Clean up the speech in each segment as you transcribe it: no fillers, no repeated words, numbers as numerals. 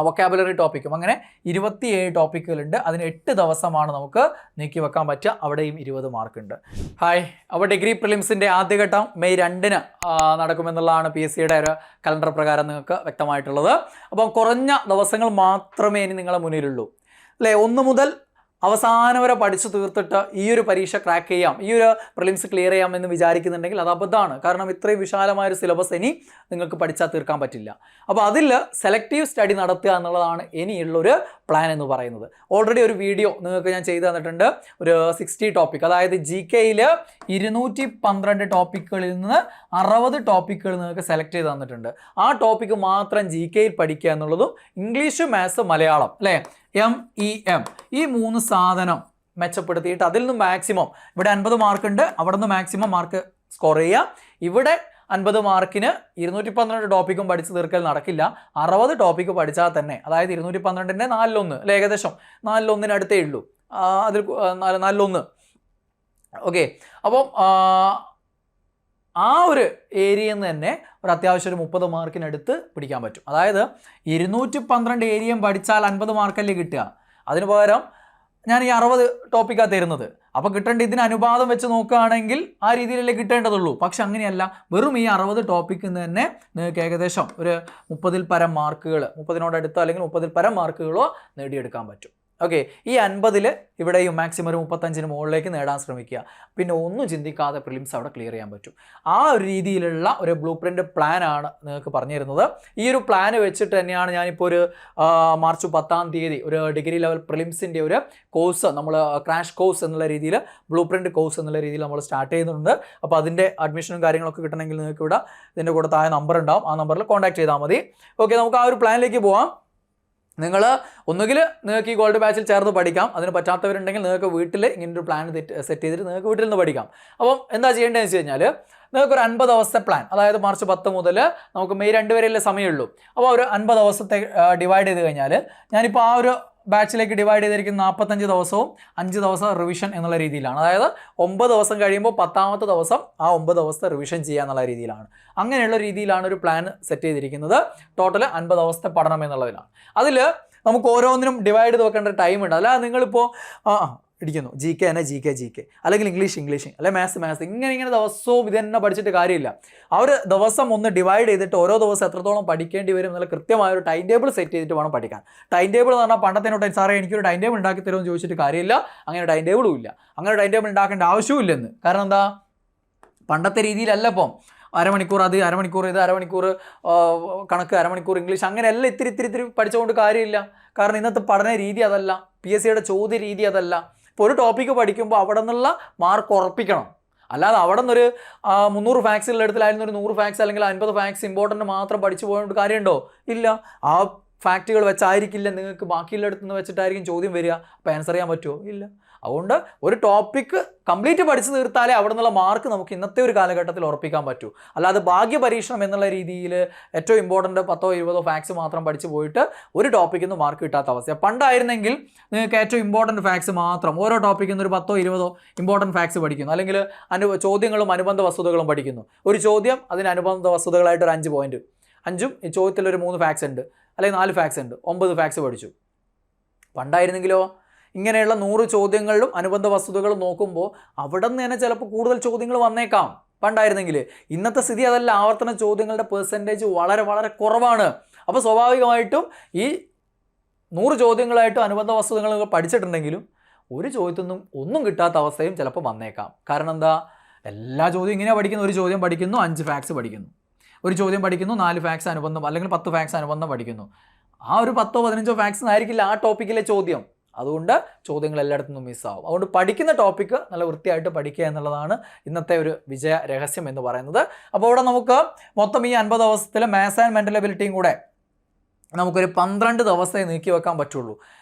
Vocabulary ടോപ്പിക്കും അങ്ങനെ 27 ടോപ്പിക്കുകളുണ്ട്. അതിന് 8 ദിവസമാണ് നമുക്ക് നീക്കി വെക്കാൻ പറ്റുക. അവിടെയും 20 മാർക്കുണ്ട്. ഹായ്, അപ്പോൾ ഡിഗ്രി പ്രിലിംസിൻ്റെ ആദ്യഘട്ടം മെയ് 2-ന് നടക്കുമെന്നുള്ളതാണ് PSCയുടെ ഒരു കലണ്ടർ പ്രകാരം നിങ്ങൾക്ക് വ്യക്തമായിട്ടുള്ളത്. അപ്പം കുറഞ്ഞ ദിവസങ്ങൾ മാത്രമേ ഇനി നിങ്ങളുടെ മുന്നിലുള്ളൂ അല്ലേ. 1 മുതൽ അവസാനം വരെ പഠിച്ചു തീർത്തിട്ട് ഈ ഒരു പരീക്ഷ ക്രാക്ക് ചെയ്യാം, ഈ ഒരു പ്രിലിംസ് ക്ലിയർ ചെയ്യാം എന്ന് വിചാരിക്കുന്നുണ്ടെങ്കിൽ അത് അബദ്ധമാണ്. കാരണം ഇത്രയും വിശാലമായൊരു സിലബസ് ഇനി നിങ്ങൾക്ക് പഠിച്ചാൽ തീർക്കാൻ പറ്റില്ല. അപ്പോൾ അതിൽ സെലക്റ്റീവ് സ്റ്റഡി നടത്തുക എന്നുള്ളതാണ് ഇനിയുള്ളൊരു പ്ലാൻ എന്ന് പറയുന്നത്. ഓൾറെഡി ഒരു വീഡിയോ നിങ്ങൾക്ക് ഞാൻ ചെയ്തു തന്നിട്ടുണ്ട്. ഒരു 60 ടോപ്പിക്, അതായത് GKയിൽ 212 ടോപ്പിക്കുകളിൽ നിന്ന് 60 ടോപ്പിക്കുകൾ നിങ്ങൾക്ക് സെലക്ട് ചെയ്ത് തന്നിട്ടുണ്ട്. ആ ടോപ്പിക്ക് മാത്രം GKയിൽ പഠിക്കുക എന്നുള്ളതും ഇംഗ്ലീഷ്, മാത്സ്, മലയാളം അല്ലേ, MEM ഈ 3 സാധനം മെച്ചപ്പെടുത്തിയിട്ട് അതിൽ നിന്ന് മാക്സിമം, ഇവിടെ 50 മാർക്കുണ്ട്, അവിടെ നിന്ന് മാക്സിമം മാർക്ക് സ്കോർ ചെയ്യുക. ഇവിടെ 50 മാർക്കിന് 212 ടോപ്പിക്കും പഠിച്ച് തീർക്കൽ നടക്കില്ല. 60 ടോപ്പിക്ക് പഠിച്ചാൽ തന്നെ, അതായത് 212-ൻ്റെ 4/1 അല്ലെ, ഏകദേശം 4/1 അടുത്തേ ഉള്ളൂ, അതിൽ 4/1. ഓക്കെ, അപ്പം ആ ഒരു ഏരിയയിൽ നിന്ന് തന്നെ ഒരു അത്യാവശ്യം ഒരു 30 മാർക്കിനടുത്ത് പിടിക്കാൻ പറ്റും. അതായത് 212 ഏരിയയും പഠിച്ചാൽ 50 മാർക്കല്ലേ കിട്ടുക. അതിന് പകരം ഞാൻ ഈ 60 ടോപ്പിക്കാണ് തരുന്നത്. അപ്പോൾ കിട്ടേണ്ട ഇതിന് അനുപാതം വെച്ച് നോക്കുകയാണെങ്കിൽ ആ രീതിയിലല്ലേ കിട്ടേണ്ടതുള്ളൂ. പക്ഷെ അങ്ങനെയല്ല, വെറും ഈ 60 ടോപ്പിക്കിൽ നിന്ന് തന്നെ നിങ്ങൾക്ക് ഏകദേശം ഒരു 30-ൽ പരം മാർക്കുകൾ, 30-നോടടുത്തോ അല്ലെങ്കിൽ 30-ൽ പരം മാർക്കുകളോ നേടിയെടുക്കാൻ പറ്റും. ഓക്കെ, ഈ 50-ൽ ഇവിടെയും മാക്സിമം ഒരു 35-ന് മുകളിലേക്ക് നേടാൻ ശ്രമിക്കുക. പിന്നെ ഒന്നും ചിന്തിക്കാതെ പ്രിലിംസ് അവിടെ ക്ലിയർ ചെയ്യാൻ പറ്റും. ആ ഒരു രീതിയിലുള്ള ഒരു ബ്ലൂ പ്രിൻ്റ് പ്ലാനാണ് നിങ്ങൾക്ക് പറഞ്ഞു തരുന്നത്. ഈ ഒരു പ്ലാന് വെച്ചിട്ട് തന്നെയാണ് ഞാനിപ്പോൾ ഒരു മാർച്ച് 10-ാം തീയതി ഒരു ഡിഗ്രി ലെവൽ പ്രിലിംസിൻ്റെ ഒരു കോഴ്സ്, നമ്മൾ ക്രാഷ് കോഴ്സ് എന്നുള്ള രീതിയിൽ, ബ്ലൂ പ്രിൻ്റ് കോഴ്സ് എന്നുള്ള രീതിയിൽ നമ്മൾ സ്റ്റാർട്ട് ചെയ്യുന്നുണ്ട്. അപ്പോൾ അതിൻ്റെ അഡ്മിഷനും കാര്യങ്ങളൊക്കെ കിട്ടണമെങ്കിൽ നിങ്ങൾക്ക് ഇവിടെ ഇതിൻ്റെ കൂടെ താഴെ നമ്പർ ഉണ്ടാവും, ആ നമ്പറിൽ കോൺടാക്ട് ചെയ്താൽ മതി. ഓക്കെ, നമുക്ക് ആ ഒരു പ്ലാനിലേക്ക് പോവാം. നിങ്ങൾ ഒന്നുകിൽ നിങ്ങൾക്ക് ഈ ഗോൾഡ് ബാച്ചിൽ ചേർന്ന് പഠിക്കാം. അതിന് പറ്റാത്തവരുണ്ടെങ്കിൽ നിങ്ങൾക്ക് വീട്ടിൽ ഇങ്ങനൊരു പ്ലാൻ സെറ്റ് ചെയ്തിട്ട് നിങ്ങൾക്ക് വീട്ടിൽ നിന്ന് പഠിക്കാം. അപ്പം എന്താ ചെയ്യേണ്ടതെന്ന് വെച്ച് കഴിഞ്ഞാൽ, നിങ്ങൾക്കൊരു 50 ദിവസത്തെ പ്ലാൻ, അതായത് മാർച്ച് 10 മുതൽ നമുക്ക് മെയ് 2 വരെയല്ലേ സമയമുള്ളൂ. അപ്പോൾ ഒരു 50 ദിവസത്തെ ഡിവൈഡ് ചെയ്ത് കഴിഞ്ഞാൽ, ഞാനിപ്പോൾ ആ ഒരു ബാച്ചിലേക്ക് ഡിവൈഡ് ചെയ്തിരിക്കുന്ന 45 ദിവസവും 5 ദിവസം റിവിഷൻ എന്നുള്ള രീതിയിലാണ്. അതായത് 9 ദിവസം കഴിയുമ്പോൾ 10-ാമത്തെ ദിവസം ആ 9 ദിവസത്തെ റിവിഷൻ ചെയ്യുക എന്നുള്ള രീതിയിലാണ്. അങ്ങനെയുള്ള രീതിയിലാണ് ഒരു പ്ലാൻ സെറ്റ് ചെയ്തിരിക്കുന്നത്. ടോട്ടൽ 50 ദിവസത്തെ പഠനം എന്നുള്ളതിലാണ്. അതിൽ നമുക്ക് ഓരോന്നിനും ഡിവൈഡ് ചെയ്ത് വെക്കേണ്ട ടൈം ഉണ്ട്. അല്ലാതെ നിങ്ങളിപ്പോൾ ഇടിക്കുന്നു GK തന്നെ GK അല്ലെങ്കിൽ ഇംഗ്ലീഷ് അല്ലെങ്കിൽ മാത്സ് ഇങ്ങനെ ദിവസവും ഇത് തന്നെ പഠിച്ചിട്ട് കാര്യമില്ല. ആ ഒരു ദിവസം ഒന്ന് ഡിവൈഡ് ചെയ്തിട്ട് ഓരോ ദിവസം എത്രത്തോളം പഠിക്കേണ്ടി വരും എന്നുള്ള കൃത്യമായ ഒരു ടൈം ടേബിൾ സെറ്റ് ചെയ്തിട്ട് വേണം പഠിക്കാൻ. ടൈം ടേബിൾ എന്ന് പറഞ്ഞാൽ പണ്ടത്തേനോട്ട് സാറേ എനിക്കൊരു ടൈം ടേബിൾ ഉണ്ടാക്കി തരുമെന്ന് ചോദിച്ചിട്ട് കാര്യമില്ല. അങ്ങനെ ടൈം ടേബിളും ഇല്ല, അങ്ങനെ ടൈം ടേബിൾ ഉണ്ടാക്കേണ്ട ആവശ്യവും ഇല്ലെന്ന്. കാരണം എന്താ, പണ്ടത്തെ രീതിയിലല്ല ഇപ്പം അരമണിക്കൂർ അത്, അരമണിക്കൂർ ഇത്, അരമണിക്കൂർ കണക്ക്, അരമണിക്കൂർ ഇംഗ്ലീഷ്, അങ്ങനെയല്ല ഇത്തിരി പഠിച്ചുകൊണ്ട് കാര്യമില്ല. കാരണം ഇന്നത്തെ പഠന രീതി അതല്ല, PSCയുടെ ചോദ്യ രീതി അതല്ല. ഇപ്പോൾ ഒരു ടോപ്പിക്ക് പഠിക്കുമ്പോൾ അവിടെ നിന്നുള്ള മാർക്ക് ഉറപ്പിക്കണം. അല്ലാതെ അവിടെ നിന്നൊരു 300 ഫാക്സിലുള്ള ഇടത്തിലായിരുന്നു ഒരു 100 ഫാക്സ് അല്ലെങ്കിൽ 50 ഫാക്സ് ഇമ്പോർട്ടൻ്റ് മാത്രം പഠിച്ചു പോയിട്ട് കാര്യമുണ്ടോ? ഇല്ല. ആ ഫാക്റ്റുകൾ വെച്ചായിരിക്കില്ല നിങ്ങൾക്ക് ബാക്കിയുള്ളിടത്ത് നിന്ന് വെച്ചിട്ടായിരിക്കും ചോദ്യം വരിക. അപ്പോൾ ആൻസർ ചെയ്യാൻ പറ്റുമോ? ഇല്ല. അതുകൊണ്ട് ഒരു ടോപ്പിക്ക് കംപ്ലീറ്റ് പഠിച്ചു തീർത്താലേ അവിടെ നിന്നുള്ള മാർക്ക് നമുക്ക് ഇന്നത്തെ ഒരു കാലഘട്ടത്തിൽ ഉറപ്പിക്കാൻ പറ്റൂ. അല്ലാതെ ഭാഗ്യ പരീക്ഷണം എന്നുള്ള രീതിയിൽ ഏറ്റവും ഇമ്പോർട്ടൻ്റ് 10-20 ഫാക്സ് മാത്രം പഠിച്ചു പോയിട്ട് ഒരു ടോപ്പിക്കിൽ നിന്ന് മാർക്ക് കിട്ടാത്ത അവസ്ഥ. പണ്ടായിരുന്നെങ്കിൽ നിങ്ങൾക്ക് ഏറ്റവും ഇമ്പോർട്ടൻറ്റ് ഫാക്സ് മാത്രം, ഓരോ ടോപ്പിക്കിൽ നിന്ന് ഒരു 10-20 ഇമ്പോർട്ടൻറ്റ് ഫാക്സ് പഠിക്കുന്നു, അല്ലെങ്കിൽ ചോദ്യങ്ങളും അനുബന്ധ വസ്തുതകളും പഠിക്കുന്നു. ഒരു ചോദ്യം, അതിന് അനുബന്ധ വസ്തുതകളായിട്ട് ഒരു 5 പോയിന്റ്, 5ഉം ഈ ചോദ്യത്തിലൊരു 3 ഫാക്സ് ഉണ്ട് അല്ലെങ്കിൽ 4 ഫാക്സ് ഉണ്ട്, 9 ഫാക്സ് പഠിച്ചു. പണ്ടായിരുന്നെങ്കിലോ ഇങ്ങനെയുള്ള 100 ചോദ്യങ്ങളിലും അനുബന്ധ വസ്തുതകളും നോക്കുമ്പോൾ അവിടെ നിന്ന് തന്നെ ചിലപ്പോൾ കൂടുതൽ ചോദ്യങ്ങൾ വന്നേക്കാം പണ്ടായിരുന്നെങ്കിൽ. ഇന്നത്തെ സ്ഥിതി അതല്ല. ആവർത്തന ചോദ്യങ്ങളുടെ പെർസെൻറ്റേജ് വളരെ വളരെ കുറവാണ്. അപ്പോൾ സ്വാഭാവികമായിട്ടും ഈ 100 ചോദ്യങ്ങളായിട്ടും അനുബന്ധ വസ്തുതകൾ പഠിച്ചിട്ടുണ്ടെങ്കിലും ഒരു ചോദ്യത്തിൽ നിന്നും ഒന്നും കിട്ടാത്ത അവസ്ഥയും ചിലപ്പോൾ വന്നേക്കാം. കാരണം എന്താ, എല്ലാ ചോദ്യം ഇങ്ങനെയാണ് പഠിക്കുന്നത്. ഒരു ചോദ്യം പഠിക്കുന്നു, 5 ഫാക്സ് പഠിക്കുന്നു. ഒരു ചോദ്യം പഠിക്കുന്നു, 4 ഫാക്സ് അനുബന്ധം അല്ലെങ്കിൽ 10 ഫാക്സ് അനുബന്ധം പഠിക്കുന്നു. ആ ഒരു 10-15 ഫാക്സ് ആയിരിക്കില്ല ആ ടോപ്പിക്കിലെ ചോദ്യം. അതുകൊണ്ട് ചോദ്യങ്ങൾ എല്ലായിടത്തു നിന്നും മിസ്സാവും. അതുകൊണ്ട് പഠിക്കുന്ന ടോപ്പിക്ക് നല്ല വൃത്തിയായിട്ട് പഠിക്കുക എന്നുള്ളതാണ് ഇന്നത്തെ ഒരു വിജയ രഹസ്യം എന്ന് പറയുന്നത്. അപ്പോൾ ഇവിടെ നമുക്ക് മൊത്തം ഈ 50 ദിവസത്തിലെ മാത്സ് ആൻഡ് മെൻ്റൽ എബിലിറ്റിയും കൂടെ നമുക്കൊരു 12 ദിവസത്തെ നീക്കി വെക്കാൻ പറ്റുള്ളൂ.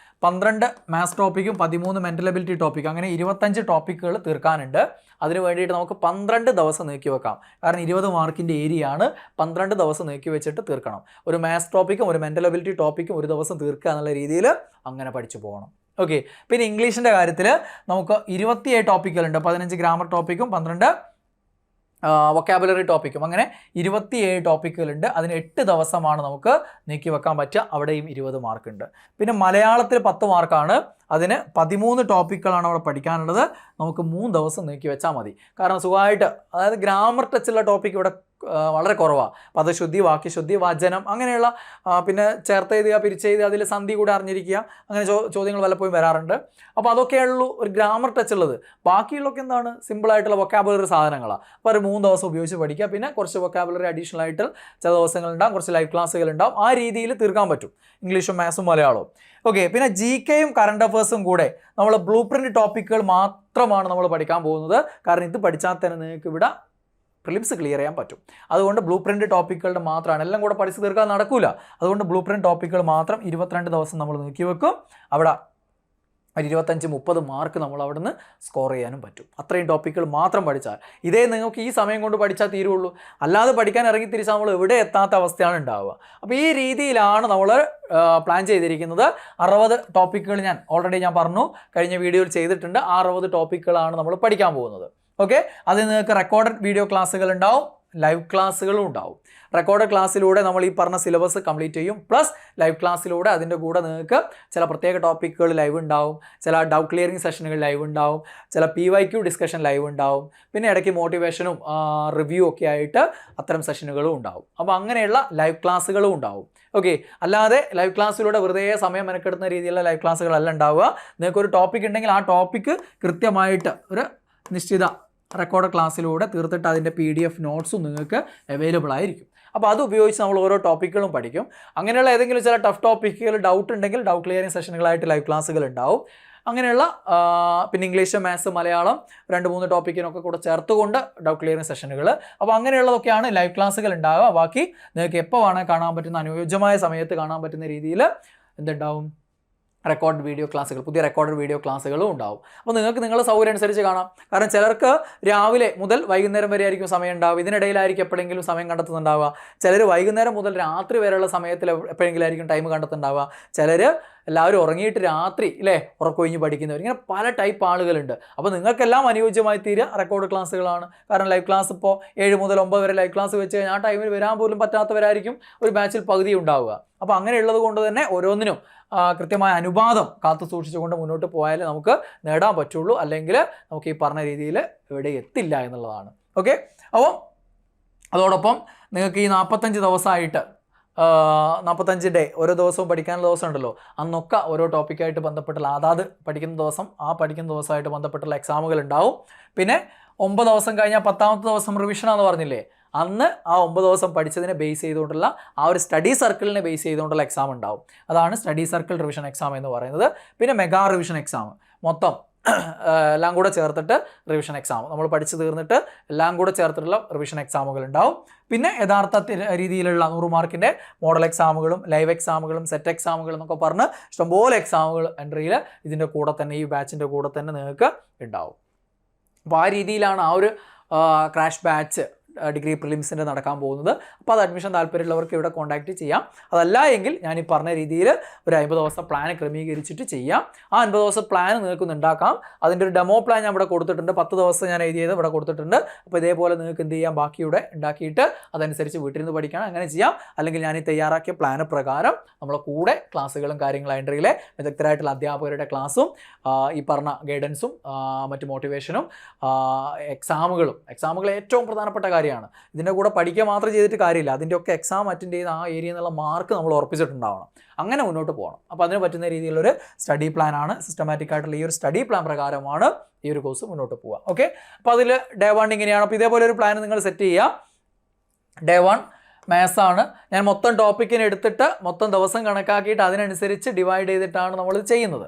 12 മാത്സ് ടോപ്പിക്കും 13 മെൻ്റൽ എബിലിറ്റി ടോപ്പിക്കും, അങ്ങനെ 25 ടോപ്പിക്കുകൾ തീർക്കാനുണ്ട്. അതിന് വേണ്ടിയിട്ട് നമുക്ക് 12 ദിവസം നീക്കി വെക്കാം. കാരണം 20 മാർക്കിൻ്റെ ഏരിയയാണ്. 12 ദിവസം നീക്കി വെച്ചിട്ട് തീർക്കണം. ഒരു മാത്സ് ടോപ്പിക്കും ഒരു മെൻ്റൽ എബിലിറ്റി ടോപ്പിക്കും ഒരു ദിവസം തീർക്കുക എന്നുള്ള രീതിയിൽ അങ്ങനെ പഠിച്ചു പോകണം. ഓക്കെ, പിന്നെ ഇംഗ്ലീഷിൻ്റെ കാര്യത്തിൽ നമുക്ക് 27 ടോപ്പിക്കുകളുണ്ട്. 15 ഗ്രാമർ ടോപ്പിക്കും 12 വൊക്കാബുലറി ടോപ്പിക്കും. അങ്ങനെ 27 ടോപ്പിക്കുകളുണ്ട്. അതിന് 8 ദിവസമാണ് നമുക്ക് നീക്കി വെക്കാൻ പറ്റുക. അവിടെയും 20 മാർക്കുണ്ട്. പിന്നെ മലയാളത്തിൽ 10 മാർക്കാണ്. അതിന് 13 ടോപ്പിക്കുകളാണ് അവിടെ പഠിക്കാനുള്ളത്. നമുക്ക് 3 ദിവസം നീക്കി വെച്ചാൽ മതി. കാരണം സുഖമായിട്ട്, അതായത് ഗ്രാമർ ടച്ചുള്ള ടോപ്പിക്ക് ഇവിടെ വളരെ കുറവാണ്. പദശുദ്ധി, വാക്യശുദ്ധി, വചനം, അങ്ങനെയുള്ള പിന്നെ ചേർത്തെഴുതുക, പിരിച്ചെഴുതുക, അതിൽ സന്ധി കൂടെ അറിഞ്ഞിരിക്കുക, അങ്ങനെ ചോദ്യങ്ങൾ പലപ്പോഴും വരാറുണ്ട്. അപ്പോൾ അതൊക്കെയുള്ളൂ ഒരു ഗ്രാമർ ടച്ച് ഉള്ളത്. ബാക്കിയുള്ളതൊക്കെ എന്താണ്, സിമ്പിളായിട്ടുള്ള വൊക്കാബുലറി സാധനങ്ങളാണ്. അപ്പോൾ ഒരു 3 ദിവസം ഉപയോഗിച്ച് പഠിക്കുക. പിന്നെ കുറച്ച് വൊക്കാബുലറി അഡീഷണൽ ആയിട്ട് ചില ദിവസങ്ങളുണ്ടാകും, കുറച്ച് ലൈവ് ക്ലാസ്സുകൾ ഉണ്ടാവും. ആ രീതിയിൽ തീർക്കാൻ പറ്റും ഇംഗ്ലീഷും മാത്സും മലയാളവും. ഓക്കെ, പിന്നെ GKയും കറണ്ട് അഫേഴ്സും കൂടെ നമ്മൾ ബ്ലൂ പ്രിൻ്റ് ടോപ്പിക്കുകൾ മാത്രമാണ് നമ്മൾ പഠിക്കാൻ പോകുന്നത്. കാരണം ഇത് പഠിച്ചാൽ തന്നെ നിങ്ങൾക്ക് ഇവിടെ പ്രിലിംസ് ക്ലിയർ ചെയ്യാൻ പറ്റും. അതുകൊണ്ട് ബ്ലൂ പ്രിൻ്റ് ടോപ്പിക്കുകളുടെ മാത്രമാണ്, എല്ലാം കൂടെ പഠിച്ച് തീർക്കാൻ നടക്കില്ല. അതുകൊണ്ട് ബ്ലൂ പ്രിൻ്റ് ടോപ്പിക്കുകൾ മാത്രം 22 ദിവസം നമ്മൾ നീക്കി വെക്കും. അവിടെ 25-30 മാർക്ക് നമ്മൾ അവിടെ നിന്ന് സ്കോർ ചെയ്യാനും പറ്റും. അത്രയും ടോപ്പിക്കുകൾ മാത്രം പഠിച്ചാൽ. ഇതേ നിങ്ങൾക്ക് ഈ സമയം കൊണ്ട് പഠിച്ചാൽ തീരുള്ളൂ. അല്ലാതെ പഠിക്കാൻ ഇറങ്ങി തിരിച്ചാൽ നമ്മൾ എവിടെ എത്താത്ത അവസ്ഥയാണ് ഉണ്ടാവുക. അപ്പോൾ ഈ രീതിയിലാണ് നമ്മൾ പ്ലാൻ ചെയ്തിരിക്കുന്നത്. 60 ടോപ്പിക്കുകൾ ഞാൻ ഓൾറെഡി പറഞ്ഞു, കഴിഞ്ഞ വീഡിയോയിൽ ചെയ്തിട്ടുണ്ട്. 60 ടോപ്പിക്കുകളാണ് നമ്മൾ പഠിക്കാൻ പോകുന്നത്. ഓക്കെ, അത് നിങ്ങൾക്ക് റെക്കോർഡഡ് വീഡിയോ ക്ലാസ്സുകൾ ഉണ്ടാവും, ലൈവ് ക്ലാസ്സുകളും ഉണ്ടാവും. റെക്കോർഡ് ക്ലാസ്സിലൂടെ നമ്മൾ ഈ പറഞ്ഞ സിലബസ് കംപ്ലീറ്റ് ചെയ്യും. പ്ലസ് ലൈവ് ക്ലാസ്സിലൂടെ അതിൻ്റെ കൂടെ നിങ്ങൾക്ക് ചില പ്രത്യേക ടോപ്പിക്കുകൾ ലൈവ് ഉണ്ടാവും, ചില ഡൗട്ട് ക്ലിയറിംഗ് സെഷനുകൾ ലൈവ് ഉണ്ടാവും, ചില PYQ ഡിസ്കഷൻ ലൈവ് ഉണ്ടാവും, പിന്നെ ഇടയ്ക്ക് മോട്ടിവേഷനും റിവ്യൂ ഒക്കെ ആയിട്ട് അത്തരം സെഷനുകളും ഉണ്ടാവും. അപ്പോൾ അങ്ങനെയുള്ള ലൈവ് ക്ലാസ്സുകളും ഉണ്ടാവും. ഓക്കെ, അല്ലാതെ ലൈവ് ക്ലാസ്സിലൂടെ വെറുതെ സമയം മെനക്കെടുന്ന രീതിയിലുള്ള ലൈവ് ക്ലാസ്സുകളല്ല ഉണ്ടാവുക. നിങ്ങൾക്കൊരു ടോപ്പിക് ഉണ്ടെങ്കിൽ ആ ടോപ്പിക്ക് കൃത്യമായിട്ട് ഒരു നിശ്ചിത റെക്കോർഡ് ക്ലാസ്സിലൂടെ തീർത്തിട്ട് അതിൻ്റെ PDF നോട്ട്സും നിങ്ങൾക്ക് അവൈലബിൾ ആയിരിക്കും. അപ്പോൾ അത് ഉപയോഗിച്ച് നമ്മൾ ഓരോ ടോപ്പിക്കുകളും പഠിക്കും. അങ്ങനെയുള്ള ഏതെങ്കിലും ചില ടഫ് ടോപ്പിക്കുകൾ ഡൗട്ട് ഉണ്ടെങ്കിൽ ഡൗട്ട് ക്ലിയറിംഗ് സെഷനുകളായിട്ട് ലൈവ് ക്ലാസ്സുകൾ ഉണ്ടാവും. അങ്ങനെയുള്ള പിന്നെ ഇംഗ്ലീഷ്, മാത്സ്, മലയാളം 2-3 ടോപ്പിക്കിനൊക്കെ കൂടെ ചേർത്തുകൊണ്ട് ഡൗട്ട് ക്ലിയറിംഗ് സെഷനുകൾ. അപ്പോൾ അങ്ങനെയുള്ളതൊക്കെയാണ് ലൈവ് ക്ലാസ്സുകൾ ഉണ്ടാവുക. ബാക്കി നിങ്ങൾക്ക് എപ്പോൾ വേണമെങ്കിൽ കാണാൻ പറ്റുന്ന, അനുയോജ്യമായ സമയത്ത് കാണാൻ പറ്റുന്ന രീതിയിൽ എന്തുണ്ടാവും, റെക്കോർഡ് വീഡിയോ ക്ലാസ്സുകൾ, പുതിയ റെക്കോർഡ് വീഡിയോ ക്ലാസ്സുകളും ഉണ്ടാവും. അപ്പോൾ നിങ്ങൾക്ക് നിങ്ങളുടെ സൗകര്യം അനുസരിച്ച് കാണാം. കാരണം ചിലർക്ക് രാവിലെ മുതൽ വൈകുന്നേരം വരെ ആയിരിക്കും സമയം ഉണ്ടാവുക, ഇതിനിടയിലായിരിക്കും എപ്പോഴെങ്കിലും സമയം കണ്ടെത്തുന്നുണ്ടാവുക. ചിലർ വൈകുന്നേരം മുതൽ രാത്രി വരെയുള്ള സമയത്തിൽ എപ്പോഴെങ്കിലും ആയിരിക്കും ടൈം കണ്ടെത്തുന്നുണ്ടാവുക. ചിലർ എല്ലാവരും ഉറങ്ങിയിട്ട് രാത്രി ഉറക്കൊഴിഞ്ഞ് പഠിക്കുന്നവർ, ഇങ്ങനെ പല ടൈപ്പ് ആളുകളുണ്ട്. അപ്പോൾ നിങ്ങൾക്കെല്ലാം അനുയോജ്യമായി തീരുക റെക്കോർഡ് ക്ലാസ്സുകളാണ്. കാരണം ലൈവ് ക്ലാസ് ഇപ്പോൾ 7 മുതൽ 9 വരെ ലൈവ് ക്ലാസ് വെച്ച് കഴിഞ്ഞാൽ ആ ടൈമിൽ വരാൻ പോലും പറ്റാത്തവരായിരിക്കും ഒരു ബാച്ചിൽ പകുതി ഉണ്ടാവുക. അപ്പോൾ അങ്ങനെയുള്ളത് കൊണ്ട് തന്നെ ഓരോന്നിനും കൃത്യമായ അനുപാതം കാത്തു സൂക്ഷിച്ചുകൊണ്ട് മുന്നോട്ട് പോയാലേ നമുക്ക് നേടാൻ പറ്റുള്ളൂ. അല്ലെങ്കിൽ നമുക്ക് ഈ പറഞ്ഞ രീതിയിൽ ഇവിടെ എത്തില്ല എന്നുള്ളതാണ്. ഓക്കെ, അപ്പോൾ അതോടൊപ്പം നിങ്ങൾക്ക് ഈ 45 ദിവസമായിട്ട് 45 ഡേ, ഓരോ ദിവസവും പഠിക്കാനുള്ള ദിവസം ഉണ്ടല്ലോ, അന്നൊക്കെ ഓരോ ടോപ്പിക്കായിട്ട് ബന്ധപ്പെട്ടുള്ള അതാത് പഠിക്കുന്ന ദിവസം പഠിക്കുന്ന ദിവസമായിട്ട് ബന്ധപ്പെട്ടുള്ള എക്സാമുകൾ ഉണ്ടാവും. പിന്നെ 9 ദിവസം കഴിഞ്ഞാൽ 10ാമത്തെ ദിവസം റിവിഷനാന്ന് പറഞ്ഞില്ലേ, അന്ന് ആ 9 ദിവസം പഠിച്ചതിനെ ബേസ് ചെയ്തുകൊണ്ടുള്ള ആ ഒരു സ്റ്റഡി സർക്കിളിനെ ബേസ് ചെയ്തുകൊണ്ടുള്ള എക്സാം ഉണ്ടാവും. അതാണ് സ്റ്റഡി സർക്കിൾ റിവിഷൻ എക്സാം എന്ന് പറയുന്നത്. പിന്നെ മെഗാ റിവിഷൻ എക്സാം, മൊത്തം എല്ലാം കൂടെ ചേർത്തിട്ട് റിവിഷൻ എക്സാം, നമ്മൾ പഠിച്ചു തീർന്നിട്ട് എല്ലാം കൂടെ ചേർത്തിട്ടുള്ള റിവിഷൻ എക്സാമുകൾ ഉണ്ടാവും. പിന്നെ യഥാർത്ഥ രീതിയിലുള്ള 100 മാർക്കിൻ്റെ മോഡൽ എക്സാമുകളും ലൈവ് എക്സാമുകളും സെറ്റ് എക്സാമുകളും എന്നൊക്കെ പറഞ്ഞ് ഇഷ്ടംപോലെ എക്സാമുകൾ എൻട്രിയിൽ ഇതിൻ്റെ കൂടെ തന്നെ, ഈ ബാച്ചിൻ്റെ കൂടെ തന്നെ നിങ്ങൾക്ക് ഉണ്ടാവും. അപ്പോൾ ആ രീതിയിലാണ് ആ ഒരു ക്രാഷ് ബാച്ച് ഡിഗ്രി പ്രിലിംസിൻ്റെ നടക്കാൻ പോകുന്നത്. അപ്പോൾ അത് അഡ്മിഷൻ താല്പര്യമുള്ളവർക്ക് ഇവിടെ കോൺടാക്റ്റ് ചെയ്യാം. അതല്ല എങ്കിൽ ഞാൻ ഈ പറഞ്ഞ രീതിയിൽ ഒരു 50 ദിവസം പ്ലാൻ ക്രമീകരിച്ചിട്ട് ചെയ്യാം. ആ 50 ദിവസം പ്ലാൻ നിങ്ങൾക്ക് ഉണ്ടാക്കാം. അതിൻ്റെ ഒരു ഡെമോ പ്ലാൻ ഞാൻ ഇവിടെ കൊടുത്തിട്ടുണ്ട്. 10 ദിവസം ഞാൻ എഴുതിയത് ഇവിടെ കൊടുത്തിട്ടുണ്ട്. അപ്പോൾ ഇതേപോലെ നിങ്ങൾക്ക് എന്ത് ചെയ്യാം, ബാക്കിയുടെ ഉണ്ടാക്കിയിട്ട് അതനുസരിച്ച് വീട്ടിൽ നിന്ന് പഠിക്കണം, അങ്ങനെ ചെയ്യാം. അല്ലെങ്കിൽ ഞാൻ ഈ തയ്യാറാക്കിയ പ്ലാന് പ്രകാരം നമ്മളെ കൂടെ ക്ലാസ്സുകളും കാര്യങ്ങളും എൻട്രിയിലെ വിദഗ്ധരായിട്ടുള്ള അധ്യാപകരുടെ ക്ലാസ്സും ഈ പറഞ്ഞ ഗൈഡൻസും മറ്റ് മോട്ടിവേഷനും എക്സാമുകൾ ഏറ്റവും പ്രധാനപ്പെട്ട കാര്യമാണ്. ഇതിൻ്റെ കൂടെ പഠിക്കുക മാത്രം ചെയ്തിട്ട് കാര്യമില്ല, അതിൻ്റെ ഒക്കെ എക്സാം അറ്റൻഡ് ചെയ്യുന്ന ആ ഏരിയ എന്നുള്ള മാർക്ക് നമ്മൾ ഉറപ്പിച്ചിട്ടുണ്ടാവണം. അങ്ങനെ മുന്നോട്ട് പോകണം. അപ്പോൾ അതിന് പറ്റുന്ന രീതിയിലുള്ളൊരു സ്റ്റഡി പ്ലാനാണ്, സിസ്റ്റമാറ്റിക് ആയിട്ടുള്ള ഈ ഒരു സ്റ്റഡി പ്ലാൻ പ്രകാരമാണ് ഈ ഒരു കോഴ്സ് മുന്നോട്ട് പോവുക. ഓക്കെ, അപ്പോൾ അതിൽ ഡേ 1 ഇങ്ങനെയാണ്. അപ്പോൾ ഇതേപോലെ ഒരു പ്ലാൻ നിങ്ങൾ സെറ്റ് ചെയ്യുക. ഡേ 1 മാത്സ് ആണ്. ഞാൻ മൊത്തം ടോപ്പിക്കിന് എടുത്തിട്ട് മൊത്തം ദിവസം കണക്കാക്കിയിട്ട് അതിനനുസരിച്ച് ഡിവൈഡ് ചെയ്തിട്ടാണ് നമ്മളിത് ചെയ്യുന്നത്.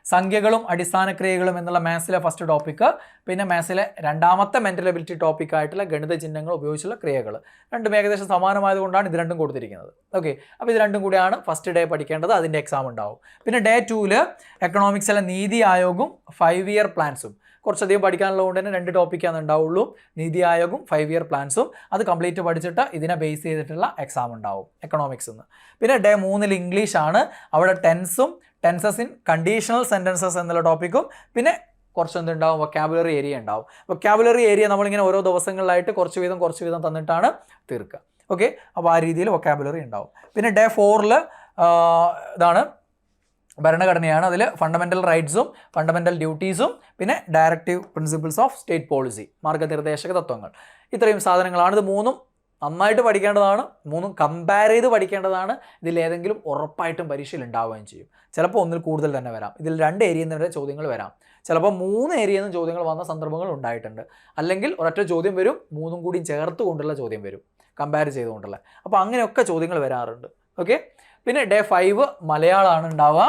സംഖ്യകളും അടിസ്ഥാന ക്രിയകളും എന്നുള്ള മാത്സിലെ ഫസ്റ്റ് ടോപ്പിക്ക്, പിന്നെ മാത്സിലെ രണ്ടാമത്തെ മെൻ്റൽ എബിലിറ്റി ടോപ്പിക്കായിട്ടുള്ള ഗണിത ചിഹ്നങ്ങൾ ഉപയോഗിച്ചുള്ള ക്രിയകൾ, രണ്ടും ഏകദേശം സമാനമായതുകൊണ്ടാണ് ഇത് രണ്ടും കൊടുത്തിരിക്കുന്നത്. ഓക്കെ, അപ്പോൾ ഇത് രണ്ടും കൂടിയാണ് ഫസ്റ്റ് ഡേ പഠിക്കേണ്ടത്. അതിൻ്റെ എക്സാം ഉണ്ടാവും. പിന്നെ ഡേ 2 എക്കണോമിക്സിലെ നീതി ആയോഗും 5 ഇയർ പ്ലാൻസും, കുറച്ചധികം പഠിക്കാനുള്ളതുകൊണ്ട് തന്നെ 2 ടോപ്പിക്കാണ് ഉണ്ടാവുള്ളൂ. നീതി ആയോഗും 5 ഇയർ പ്ലാൻസും അത് കംപ്ലീറ്റ് പഠിച്ചിട്ട് ഇതിനെ ബേസ് ചെയ്തിട്ടുള്ള എക്സാം ഉണ്ടാവും എക്കണോമിക്സ് നിന്ന്. പിന്നെ ഡേ 3 ഇംഗ്ലീഷാണ്. അവിടെ ടെൻസസ് ഇൻ കണ്ടീഷണൽ സെൻറ്റൻസസ് എന്നുള്ള ടോപ്പിക്കും പിന്നെ കുറച്ച് എന്തുണ്ടാവും, വൊക്കാബുലറി ഏരിയ ഉണ്ടാവും. വൊക്കാബുലറി ഏരിയ നമ്മളിങ്ങനെ ഓരോ ദിവസങ്ങളിലായിട്ട് കുറച്ച് വീതം തന്നിട്ടാണ് തീർക്കുക. ഓക്കെ, അപ്പോൾ ആ രീതിയിൽ വൊക്കാബുലറി ഉണ്ടാവും. പിന്നെ ഡേ 4 ഇതാണ് ഭരണഘടനയാണ്. അതിൽ ഫണ്ടമെൻ്റൽ റൈറ്റ്സും ഫണ്ടമെൻ്റൽ ഡ്യൂട്ടീസും പിന്നെ directive principles of state policy, മാർഗ്ഗനിർദ്ദേശക തത്വങ്ങൾ, ഇത്രയും സാധനങ്ങളാണ്. ഇത് മൂന്നും നന്നായിട്ട് പഠിക്കേണ്ടതാണ്, മൂന്നും കമ്പയർ ചെയ്ത് പഠിക്കേണ്ടതാണ്. ഇതിലേതെങ്കിലും ഉറപ്പായിട്ടും പരീക്ഷയിൽ ഉണ്ടാവുകയും ചെയ്യും. ചിലപ്പോൾ ഒന്നിൽ കൂടുതൽ തന്നെ വരാം. ഇതിൽ 2 ഏരിയയിൽ നിന്ന് ചോദ്യങ്ങൾ വരാം, ചിലപ്പോൾ 3 ഏരിയയിൽ നിന്ന് ചോദ്യങ്ങൾ വന്ന സന്ദർഭങ്ങൾ ഉണ്ടായിട്ടുണ്ട്. അല്ലെങ്കിൽ ഒരൊറ്റ ചോദ്യം വരും, 3ഉം കൂടി ചേർത്ത് കൊണ്ടുള്ള ചോദ്യം വരും, കമ്പയർ ചെയ്തുകൊണ്ടുള്ള. അപ്പോൾ അങ്ങനെയൊക്കെ ചോദ്യങ്ങൾ വരാറുണ്ട്. ഓക്കെ, പിന്നെ ഡേ 5 മലയാളമാണ് ഉണ്ടാവുക.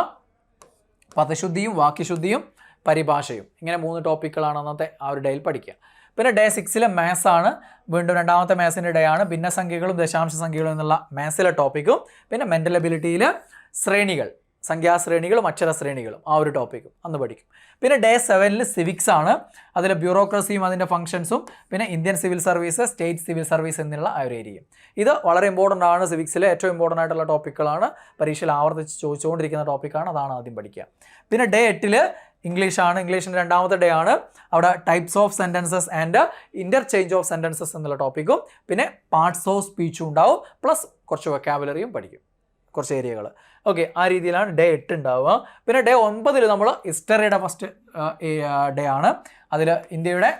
പദശുദ്ധിയും വാക്യശുദ്ധിയും പരിഭാഷയും, ഇങ്ങനെ 3 ടോപ്പിക്കുകളാണ് അന്നത്തെ ആ ഒരു ഡേയിൽ പഠിക്കുക. പിന്നെ ഡേ 6 മാത്സ് ആണ്. വീണ്ടും രണ്ടാമത്തെ മാത്സിൻ്റെ ഡേ ആണ്. ഭിന്നസംഖ്യകളും ദശാംശ സംഖ്യകളും എന്നുള്ള മാത്സിലെ ടോപ്പിക്കും പിന്നെ മെൻ്റൽ എബിലിറ്റിയിൽ ശ്രേണികൾ, സംഖ്യാശ്രേണികളും അക്ഷരശ്രേണികളും, ആ ഒരു ടോപ്പിക്കും അന്ന് പഠിക്കും. പിന്നെ ഡേ 7 സിവിക്സ് ആണ്. അതിൽ ബ്യൂറോക്രസിയും അതിൻ്റെ ഫംഗ്ഷൻസും പിന്നെ Indian civil service, state civil service എന്നുള്ള ആ ഒരു ഏരിയയും. ഇത് വളരെ ഇമ്പോർട്ടൻ്റ് ആണ്. സിവിക്സിലെ ഏറ്റവും ഇമ്പോർട്ടൻ്റ് ആയിട്ടുള്ള ടോപ്പിക്കുകളാണ്, പരീക്ഷയിൽ ആവർത്തിച്ച് ചോദിച്ചുകൊണ്ടിരിക്കുന്ന ടോപ്പിക്കാണ്, അതാണ് ആദ്യം പഠിക്കുക. പിന്നെ ഡേ 8 ഇംഗ്ലീഷാണ്. ഇംഗ്ലീഷിൻ്റെ രണ്ടാമത്തെ ഡേ ആണ്. അവിടെ types of sentences and interchange of sentences എന്നുള്ള ടോപ്പിക്കും പിന്നെ പാർട്സ് ഓഫ് സ്പീച്ചും ഉണ്ടാവും, പ്ലസ് കുറച്ച് വൊക്കാബുലറിയും പഠിക്കും, കുറച്ച് ഏരിയകൾ. ഓക്കെ, ആ രീതിയിലാണ് ഡേ 8 ഉണ്ടാവുക. പിന്നെ ഡേ 9 നമ്മൾ ഹിസ്റ്ററിയുടെ ഫസ്റ്റ് ഡേ ആണ്. അതിൽ ഇന്ത്യയുടെ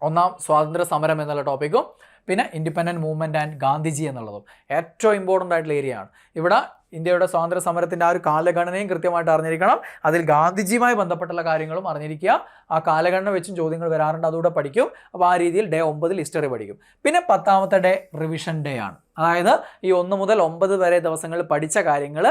1ാം സ്വാതന്ത്ര്യ സമരം എന്നുള്ള ടോപ്പിക്കും പിന്നെ ഇൻഡിപെൻഡൻറ്റ് മൂവ്മെൻറ്റ് ആൻഡ് ഗാന്ധിജി എന്നുള്ളതും ഏറ്റവും ഇമ്പോർട്ടൻ്റ് ആയിട്ടുള്ള ഏരിയ ആണ്. ഇവിടെ ഇന്ത്യയുടെ സ്വാതന്ത്ര്യ സമരത്തിൻ്റെ ആ ഒരു കാലഗണനയും കൃത്യമായിട്ട് അറിഞ്ഞിരിക്കണം. അതിൽ ഗാന്ധിജിയുമായി ബന്ധപ്പെട്ടുള്ള കാര്യങ്ങളും അറിഞ്ഞിരിക്കുക. ആ കാലഗണന വെച്ചും ചോദ്യങ്ങൾ വരാറുണ്ട്, അതുകൂടെ പഠിക്കും. അപ്പോൾ ആ രീതിയിൽ ഡേ 9 ഹിസ്റ്ററി പഠിക്കും. പിന്നെ 10ാമത്തെ ഡേ റിവിഷൻ ഡേ ആണ്. അതായത് ഈ 1 മുതൽ 9 വരെ ദിവസങ്ങളിൽ പഠിച്ച കാര്യങ്ങൾ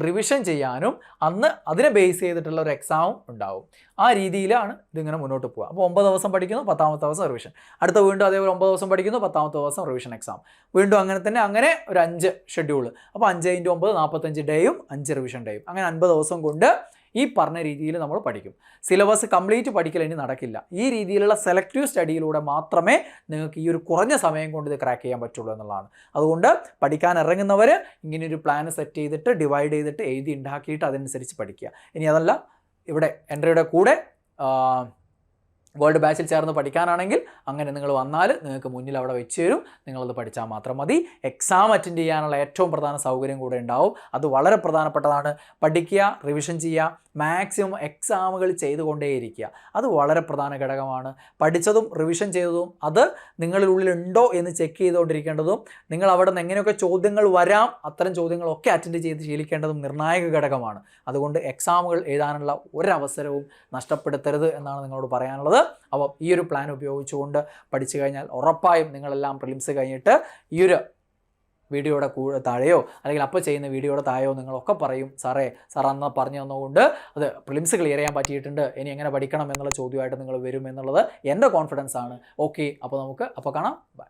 റിവിഷൻ ചെയ്യാനും അന്ന് അതിനെ ബേസ് ചെയ്തിട്ടുള്ള ഒരു എക്സാമും ഉണ്ടാവും. ആ രീതിയിലാണ് ഇതിങ്ങനെ മുന്നോട്ട് പോകുക. അപ്പോൾ 9 ദിവസം പഠിക്കുന്നു, 10ാമത്തെ ദിവസം റിവിഷൻ, അടുത്ത വീണ്ടും അതേപോലെ 9 ദിവസം പഠിക്കുന്നു, 10ാമത്തെ ദിവസം റിവിഷൻ എക്സാം, വീണ്ടും അങ്ങനെ തന്നെ, അങ്ങനെ ഒരു 5 ഷെഡ്യൂൾ. അപ്പോൾ 5 × 9 45 ഡേയും 5 റിവിഷൻ ഡേയും, അങ്ങനെ 50 ദിവസം കൊണ്ട് ഈ പറഞ്ഞ രീതിയിൽ നമ്മൾ പഠിക്കും. സിലബസ് കംപ്ലീറ്റ് പഠിക്കൽ ഇനി നടക്കില്ല. ഈ രീതിയിലുള്ള സെലക്റ്റീവ് സ്റ്റഡിയിലൂടെ മാത്രമേ നിങ്ങൾക്ക് ഈ ഒരു കുറഞ്ഞ സമയം കൊണ്ട് ഇത് ക്രാക്ക് ചെയ്യാൻ പറ്റുള്ളൂ എന്നുള്ളതാണ്. അതുകൊണ്ട് പഠിക്കാൻ ഇറങ്ങുന്നവർ ഇങ്ങനെയൊരു പ്ലാൻ സെറ്റ് ചെയ്തിട്ട് ഡിവൈഡ് ചെയ്തിട്ട് എഴുതി ഉണ്ടാക്കിയിട്ട് അതനുസരിച്ച് പഠിക്കുക. ഇനി അതല്ല, ഇവിടെ എൻട്രിയുടെ കൂടെ ഗോൾഡ് ബാച്ചിൽ ചേർന്ന് പഠിക്കാനാണെങ്കിൽ അങ്ങനെ നിങ്ങൾ വന്നാൽ നിങ്ങൾക്ക് മുന്നിൽ അവിടെ വെച്ച് തരും, നിങ്ങളത് പഠിച്ചാൽ മാത്രം മതി. എക്സാം അറ്റൻഡ് ചെയ്യാനുള്ള ഏറ്റവും പ്രധാന സൗകര്യം കൂടെ ഉണ്ടാവും, അത് വളരെ പ്രധാനപ്പെട്ടതാണ്. പഠിക്കുക, റിവിഷൻ ചെയ്യുക, മാക്സിമം എക്സാമുകൾ ചെയ്തുകൊണ്ടേയിരിക്കുക, അത് വളരെ പ്രധാന ഘടകമാണ്. പഠിച്ചതും റിവിഷൻ ചെയ്തതും അത് നിങ്ങളുടെ ഉള്ളിലുണ്ടോ എന്ന് ചെക്ക് ചെയ്തുകൊണ്ടിരിക്കേണ്ടതും, നിങ്ങൾ അവിടെ നിന്ന് എങ്ങനെയൊക്കെ ചോദ്യങ്ങൾ വരാം അത്തരം ചോദ്യങ്ങളൊക്കെ അറ്റൻഡ് ചെയ്ത് ശീലിക്കേണ്ടതും നിർണായക ഘടകമാണ്. അതുകൊണ്ട് എക്സാമുകൾ എഴുതാനുള്ള ഒരവസരവും നഷ്ടപ്പെടുത്തരുത് എന്നാണ് നിങ്ങളോട് പറയാനുള്ളത്. അപ്പോൾ ഈ ഒരു പ്ലാൻ ഉപയോഗിച്ചുകൊണ്ട് പഠിച്ചു കഴിഞ്ഞാൽ ഉറപ്പായും നിങ്ങളെല്ലാം പ്രിലിംസ് കഴിഞ്ഞിട്ട് ഈ ഒരു വീഡിയോയുടെ താഴെയോ അല്ലെങ്കിൽ അപ്പോൾ ചെയ്യുന്ന വീഡിയോയുടെ താഴെയോ നിങ്ങളൊക്കെ പറയും, സാർ അന്ന് പറഞ്ഞു തന്നുകൊണ്ട് അത് പ്രിലിംസ് ക്ലിയർ ചെയ്യാൻ പറ്റിയിട്ടുണ്ട്, ഇനി എങ്ങനെ പഠിക്കണം എന്നുള്ള ചോദ്യമായിട്ട് നിങ്ങൾ വരും എന്നുള്ളത് എൻ്റെ കോൺഫിഡൻസ് ആണ്. ഓക്കെ, അപ്പോൾ നമുക്ക് കാണാം. ബൈ.